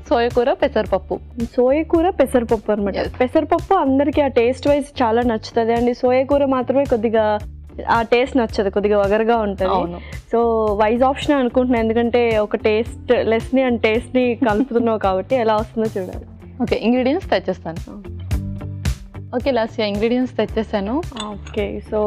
Soya కూర పెసరపప్పు. Soya కూర పెసరపప్పు అనమాట. పెసరపప్పు అందరికి ఆ టేస్ట్ వైజ్ చాలా నచ్చుతుంది అండి. సోయ కూర మాత్రమే కొద్దిగా ఆ టేస్ట్ నచ్చదు, కొద్దిగా వగరగా ఉంటుంది. సో వైజ్ ఆప్షన్ అనుకుంటున్నాను, ఎందుకంటే ఒక టేస్ట్ లెస్ని అండ్ టేస్ట్ని కలుపుతున్నావు కాబట్టి ఎలా వస్తుందో చూడాలి. ఓకే, ఇంగ్రీడియంట్స్ తెచ్చేస్తాను. ఓకే లాస్య, ఇంగ్రీడియంట్స్ తెచ్చేసాను. ఓకే, సో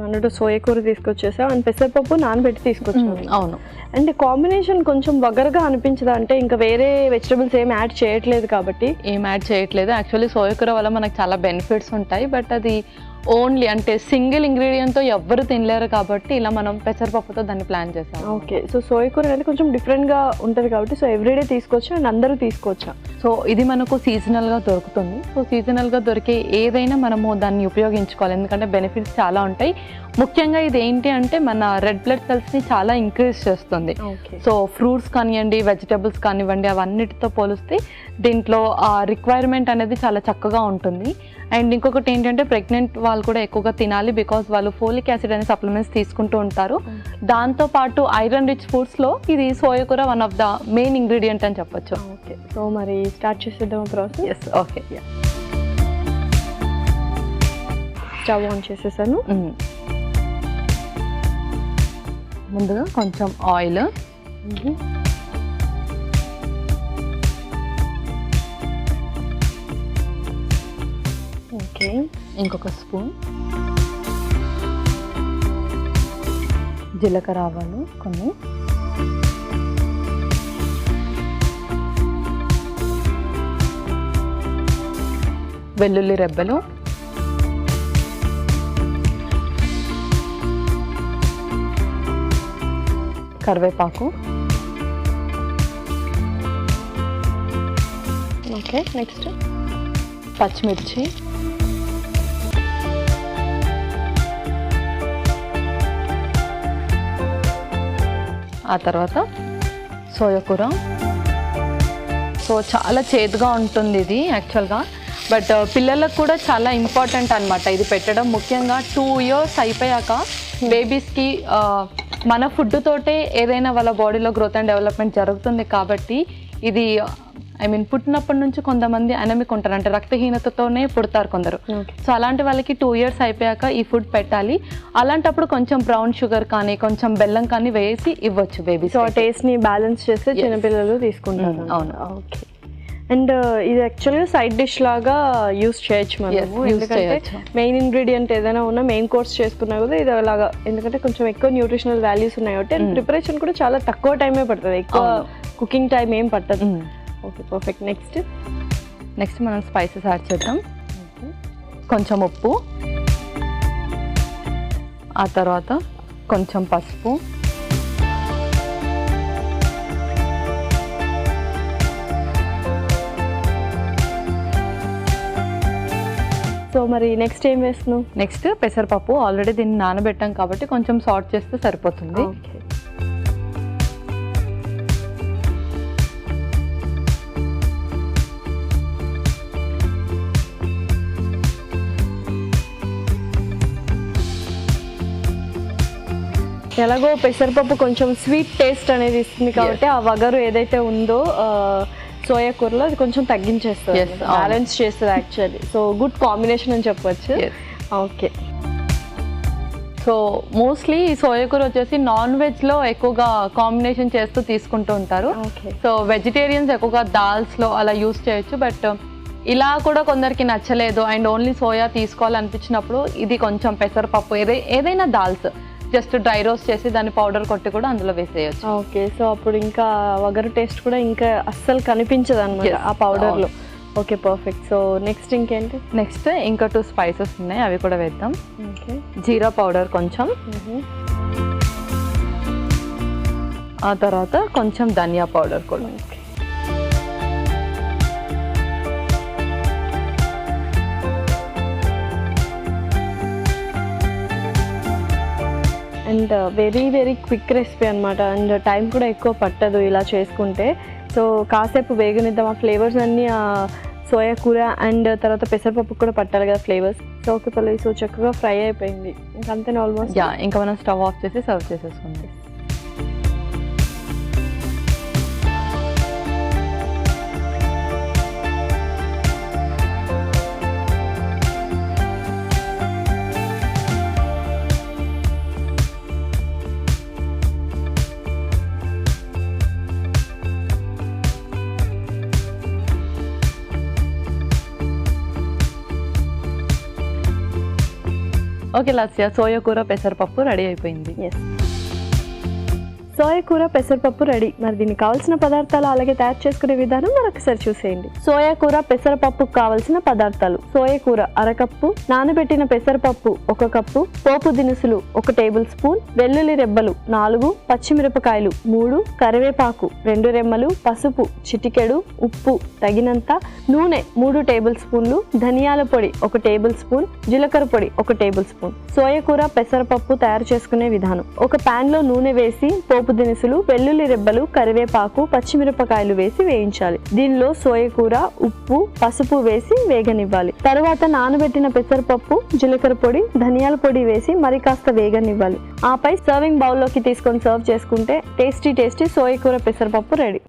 అన్నట్టు సోయ కూర తీసుకొచ్చేసావు అండ్ పెసరపప్పు నానబెట్టి తీసుకొచ్చాను. అవును. అండ్ కాంబినేషన్ కొంచెం వగరగా అనిపించదా? అంటే ఇంకా వేరే వెజిటబుల్స్ ఏం యాడ్ చేయట్లేదు కాబట్టి. ఏం యాడ్ చేయట్లేదు. యాక్చువల్లీ సోయ కూర వల్ల మనకు చాలా బెనిఫిట్స్ ఉంటాయి, బట్ అది ఓన్లీ అంటే సింగిల్ ఇంగ్రీడియంట్తో ఎవ్వరు తినలేరు కాబట్టి ఇలా మనం పెసరపప్పుతో దాన్ని ప్లాన్ చేసాం. ఓకే, సో సోయ కూర అనేది కొంచెం డిఫరెంట్గా ఉంటుంది కాబట్టి సో ఎవ్రీడే తీసుకోవచ్చు అండ్ అందరూ తీసుకోవచ్చా? సో ఇది మనకు సీజనల్గా దొరుకుతుంది. సో సీజనల్గా దొరికే ఏదైనా మనము దాన్ని ఉపయోగించుకోవాలి, ఎందుకంటే బెనిఫిట్స్ చాలా ఉంటాయి. ముఖ్యంగా ఇది ఏంటి అంటే మన రెడ్ బ్లడ్ సెల్స్ని చాలా ఇంక్రీజ్ చేస్తుంది. సో ఫ్రూట్స్ కానివ్వండి, వెజిటబుల్స్ కానివ్వండి, అవన్నిటితో పోలిస్తే దీంట్లో ఆ రిక్వైర్మెంట్ అనేది చాలా చక్కగా ఉంటుంది. అండ్ ఇంకొకటి ఏంటంటే ప్రెగ్నెంట్ వాళ్ళు కూడా ఎక్కువగా తినాలి, బికాజ్ వాళ్ళు ఫోలిక్ యాసిడ్ అనే సప్లిమెంట్స్ తీసుకుంటూ ఉంటారు. దాంతోపాటు ఐరన్ రిచ్ ఫుడ్స్లో ఇది సోయ కూర one of the main ingredient అని చెప్పొచ్చు. ఓకే, సో మరి స్టార్ట్ చేసేద్దాం process. Yes, okay. Stove on చేసేసాను. ముందుగా కొంచెం ఆయిల్, ఓకే, ఇంకొక స్పూన్ జీలకర్ర ఆవాలు, కొన్ని వెల్లుల్లి రెబ్బలు, కరివేపాకు. ఓకే, నెక్స్ట్ పచ్చిమిర్చి, ఆ తర్వాత సోయ కూర. సో చాలా చేదుగా ఉంటుంది ఇది యాక్చువల్గా, బట్ పిల్లలకు కూడా చాలా ఇంపార్టెంట్ అనమాట ఇది పెట్టడం. ముఖ్యంగా 2 years అయిపోయాక బేబీస్కి మన ఫుడ్ తోటే ఏదైనా వాళ్ళ బాడీలో గ్రోత్ అండ్ డెవలప్మెంట్ జరుగుతుంది కాబట్టి ఇది పుట్టినప్పటి నుంచి కొంతమంది అనమిక్ ఉంటారు, అంటే రక్తహీనతతోనే పుడతారు కొందరు. సో అలాంటి వాళ్ళకి 2 years అయిపోయాక ఈ ఫుడ్ పెట్టాలి. అలాంటప్పుడు కొంచెం బ్రౌన్ షుగర్ కానీ కొంచెం బెల్లం కానీ వేసి ఇవ్వచ్చు బేబీ. సో టేస్ట్ని బ్యాలెన్స్ చేస్తే చిన్నపిల్లలు తీసుకుంటారు. అవును. ఓకే, అండ్ ఇది యాక్చువల్గా సైడ్ డిష్ లాగా యూస్ చేయొచ్చు మనము, ఎందుకంటే మెయిన్ ఇంగ్రీడియంట్ ఏదైనా ఉన్నా మెయిన్ కోర్స్ చేసుకున్నా కూడా ఇది అలాగా, ఎందుకంటే కొంచెం ఎక్కువ న్యూట్రిషనల్ వాల్యూస్ ఉన్నాయి కాబట్టి. అండ్ ప్రిపరేషన్ కూడా చాలా తక్కువ టైమే పడుతుంది, ఎక్కువ కుకింగ్ టైం ఏం పట్టదు. Okay, perfect. నెక్స్ట్ మనం స్పైసెస్ యాడ్ చేద్దాం. కొంచెం ఉప్పు, ఆ తర్వాత కొంచెం పసుపు, సో మరి నెక్స్ట్ ఏం వేస్తున్నావు? నెక్స్ట్ పెసరపప్పు. ఆల్రెడీ దీన్ని నానబెట్టాం కాబట్టి కొంచెం సాల్ట్ చేస్తే సరిపోతుంది. ఎలాగో పెసరపప్పు కొంచెం స్వీట్ టేస్ట్ అనేది ఇస్తుంది కాబట్టి ఆ వగరు ఏదైతే ఉందో సోయా కూరలో అది కొంచెం తగ్గించేస్తుంది, బ్యాలెన్స్ చేస్తుంది యాక్చువల్లీ. సో గుడ్ కాంబినేషన్ అని చెప్పవచ్చు. ఓకే, సో మోస్ట్లీ సోయా కూర వచ్చేసి నాన్ వెజ్లో ఎక్కువగా కాంబినేషన్ చేస్తూ తీసుకుంటూ ఉంటారు. సో వెజిటేరియన్స్ ఎక్కువగా దాల్స్లో అలా యూస్ చేయొచ్చు, బట్ ఇలా కూడా కొందరికి నచ్చలేదు అండ్ ఓన్లీ సోయా తీసుకోవాలనిపించినప్పుడు ఇది కొంచెం పెసరపప్పు ఏదైనా దాల్స్ జస్ట్ డ్రై రోస్ట్ చేసి దాన్ని పౌడర్ కొట్టి కూడా అందులో వేసేయచ్చు. ఓకే, సో అప్పుడు ఇంకా వగరు టేస్ట్ కూడా ఇంకా అస్సలు కనిపించదు అనమాట ఆ పౌడర్లో. Okay, perfect. సో నెక్స్ట్ ఇంకేంటి? నెక్స్ట్ ఇంకా 2 స్పైసెస్ ఉన్నాయి, అవి కూడా వేద్దాం. ఓకే, జీరా పౌడర్ కొంచెం, ఆ తర్వాత కొంచెం ధనియా పౌడర్ కూడా. And very very quick recipe అనమాట, అండ్ టైం కూడా ఎక్కువ పట్టదు ఇలా చేసుకుంటే. సో కాసేపు వేగనిద్దాం, ఆ ఫ్లేవర్స్ అన్నీ ఆ సోయా కూర అండ్ తర్వాత పెసరపప్పు కూడా పట్టాలి కదా ఫ్లేవర్స్. సో ఓకే పల్లవి, సో చక్కగా ఫ్రై అయిపోయింది, ఇంకా అంతే ఆల్మోస్ట్. ఇంకా మనం స్టవ్ ఆఫ్ చేసి సర్వ్ చేసేసుకుందాం. ఓకే లాస్య, సోయా కూర పెసరపప్పు రెడీ అయిపోయింది. ఎస్, సోయా కూర పెసరపప్పు రెడీ. మరి దీనికి కావాల్సిన పదార్థాలు అలాగే తయారు చేసుకునే విధానం మరొకసారి చూసేయండి. సోయా కూర పెసరపప్పుకు కావాల్సిన పదార్థాలు: సోయా కూర అరకప్పు, నానబెట్టిన పెసరపప్పు 1 కప్పు, పోపు దినుసులు 1 టేబుల్ స్పూన్, వెల్లుల్లి రెబ్బలు 4, పచ్చిమిరపకాయలు 3, కరివేపాకు 2 రెమ్మలు, పసుపు చిటికెడు, ఉప్పు తగినంత, నూనె 3 టేబుల్ స్పూన్లు, ధనియాల పొడి 1 టేబుల్ స్పూన్, జీలకర్ర పొడి 1 టేబుల్ స్పూన్. సోయా కూర పెసరపప్పు తయారు చేసుకునే విధానం: ఒక పాన్ లో నూనె వేసి పోపు దినుసులు, వెల్లుల్లి రెబ్బలు, కరివేపాకు, పచ్చిమిరపకాయలు వేసి వేయించాలి. దీనిలో సోయా కూర, ఉప్పు, పసుపు వేసి వేగనివ్వాలి. తరువాత నానబెట్టిన పెసరపప్పు, జీలకర్ర పొడి, ధనియాల పొడి వేసి మరి కాస్త వేగనివ్వాలి. ఆపై సర్వింగ్ బౌల్లోకి తీసుకొని సర్వ్ చేసుకుంటే టేస్టీ సోయా కూర పెసరపప్పు రెడీ.